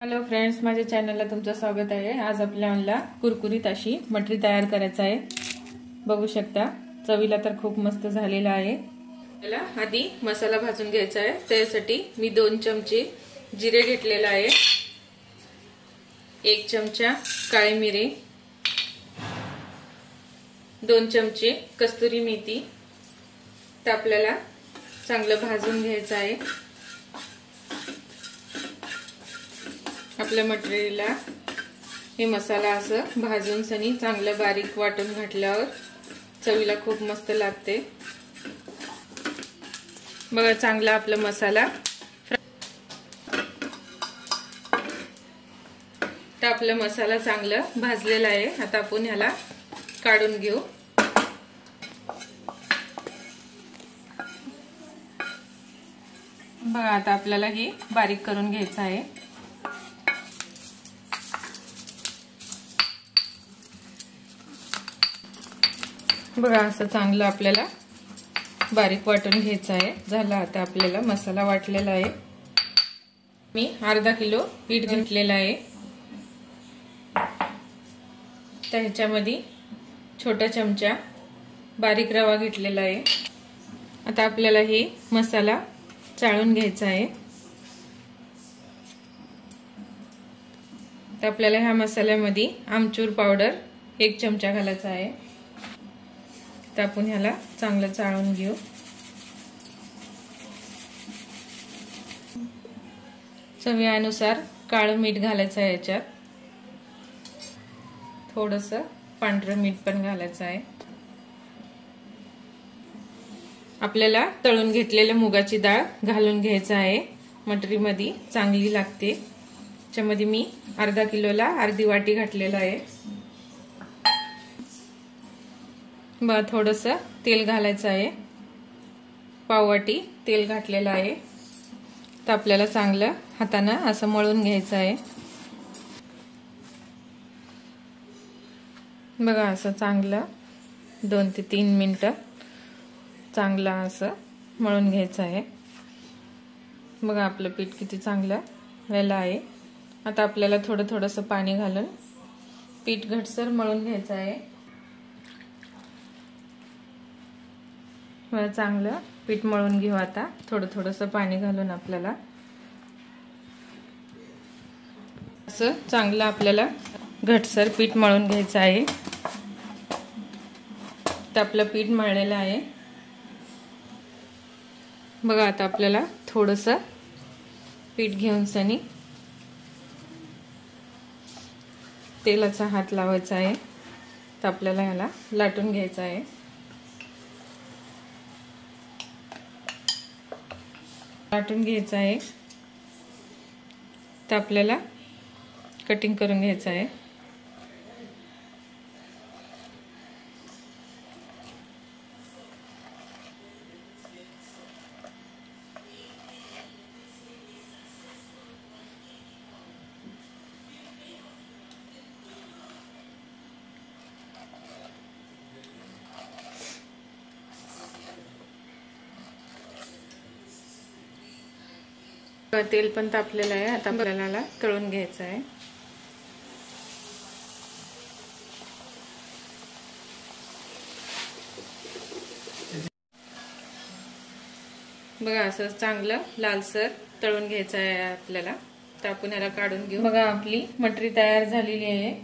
Hello friends, माझ्या चॅनलला तुमचं स्वागत आहे। आज आपल्याला कुरकुरीत अशी मटरी तयार करायचं आहे। बघू शकता, चवीला तर खूप मस्त झालेला आहे। त्याला आधी मसाला भाजून घ्यायचा आहे। त्यासाठी मी 2 चमचे जिरे घेतलेला आहे, 1 चमचा काळी मिरी, 2 चमचे कस्तुरी मेथी ते आपल्याला चांगलं भाजून घ्यायचं आहे। आपल्या मटेरियलला हे मसाला असं भाजून सनी चांगलं बारीक वाटून घातल्यावर चवीला खूप मस्त लागते। बघा, चांगला आपला मसाला तर आपला मसाला चांगला भाजलेला आहे। आता आपण ह्याला काढून घेऊ। बघा, आता आपल्याला हे बारीक करून घ्यायचं आहे। बघा, असं चांगलं आपल्याला बारीक वाटून घ्यायचं आहे। झाला, आता आपल्याला मसाला वाटलेला आहे। मी अर्धा किलो पीठ घेतलेलं आहे। त्याच्यामध्ये छोटा चमचा बारीक रवा घेतलेला आहे। आता आपल्याला हे मसाला चाळून घ्यायचा आहे। तर आपल्याला ह्या मसाल्यामध्ये आमचूर पावडर 1 चमचा घालायचा आहे। तर आपण ह्याला चांगलं चाळून घेऊ। चवीनुसार काळं मीठ घालायचं आहे। याच्यात थोडंसं पांढरं मीठ पण घालायचं आहे। आपल्याला तळून घेतलेल्या मुगाची डाळ घालून घ्यायचं आहे। मटरीमध्ये चांगली लागते। त्याच्यामध्ये मी अर्धा किलोला अर्धी वाटी घातलेला आहे। बघा, थोडंसं तेल घालायचं आहे। पाव वाटी तेल घातलेलं आहे। तर आपल्याला चांगलं हाताने असं मळून घ्यायचं आहे। बघा, असं चांगलं 2 ते 3 मिनिटं चांगलं असं मळून घ्यायचं आहे। बघा, आपलं पीठ किती चांगलं व्हायला आहे। आता आपल्याला थोडंसं पाणी घालून पीठ घट्टसर मळून घ्यायचं आहे। चांगलं पीठ मळून घेऊ। आता थोडंसं पाणी घालून आपल्याला असं चांगलं आपल्याला घट्टसर पीठ मळून घ्यायचं आहे। तर आपलं पीठ मळलेलं आहे। बघा, आता आपल्याला थोडंसं पीठ घेऊन सनी तेलाचा हात लावायचा आहे। तर आपल्याला ह्याला लाटून घ्यायचं आहे। लाटून घ्यायचं आहे। तर आपल्याला कटिंग करून घ्यायचं आहे। तेल पण तापलेलं आहे। आता आपल्याला तळून घ्यायचं आहे। बघा, असं चांगलं लालसर तळून घ्यायचं आहे आपल्याला। तर आपण ह्याला काढून घेऊ। बघा, आपली मटरी तयार झालेली आहे।